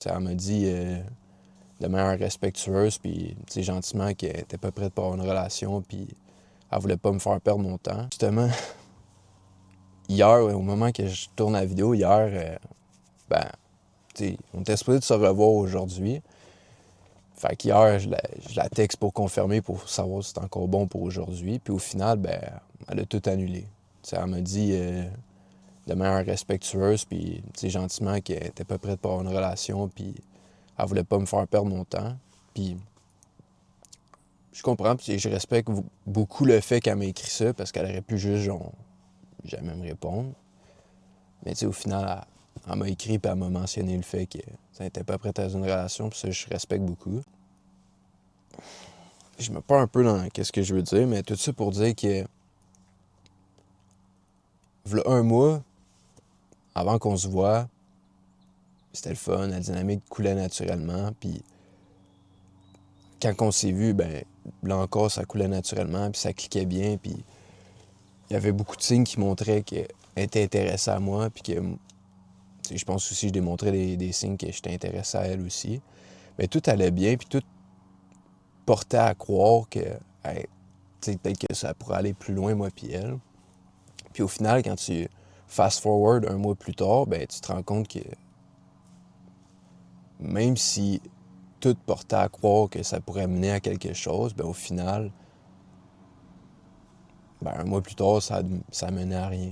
Elle m'a dit de manière respectueuse, puis gentiment qu'elle était pas prête pour avoir une relation, puis elle voulait pas me faire perdre mon temps. Justement, hier, au moment que je tourne la vidéo, on était supposé de se revoir aujourd'hui. Fait qu'hier, je la texte pour confirmer, pour savoir si c'est encore bon pour aujourd'hui. Puis au final, elle a tout annulé. Elle m'a dit de manière respectueuse, puis gentiment qu'elle était pas prête pour avoir une relation, puis elle voulait pas me faire perdre mon temps. Puis je comprends, puis je respecte beaucoup le fait qu'elle m'ait écrit ça, parce qu'elle aurait pu juste jamais me répondre. Mais au final, elle m'a écrit, puis elle m'a mentionné le fait qu'elle n'était pas prête à une relation, puis ça, je respecte beaucoup. Je me perds un peu dans ce que je veux dire, mais tout ça pour dire que v'là un mois, avant qu'on se voit, c'était le fun, la dynamique coulait naturellement, puis quand on s'est vu, là encore, ça coulait naturellement, puis ça cliquait bien, puis il y avait beaucoup de signes qui montraient qu'elle était intéressée à moi, puis que je pense aussi que je démontrais des signes que j'étais intéressé à elle aussi. Mais tout allait bien, puis tout portait à croire que peut-être que ça pourrait aller plus loin, moi puis elle. Puis au final, quand tu fast forward un mois plus tard, tu te rends compte que même si tout portait à croire que ça pourrait mener à quelque chose, au final, un mois plus tard, ça menait à rien.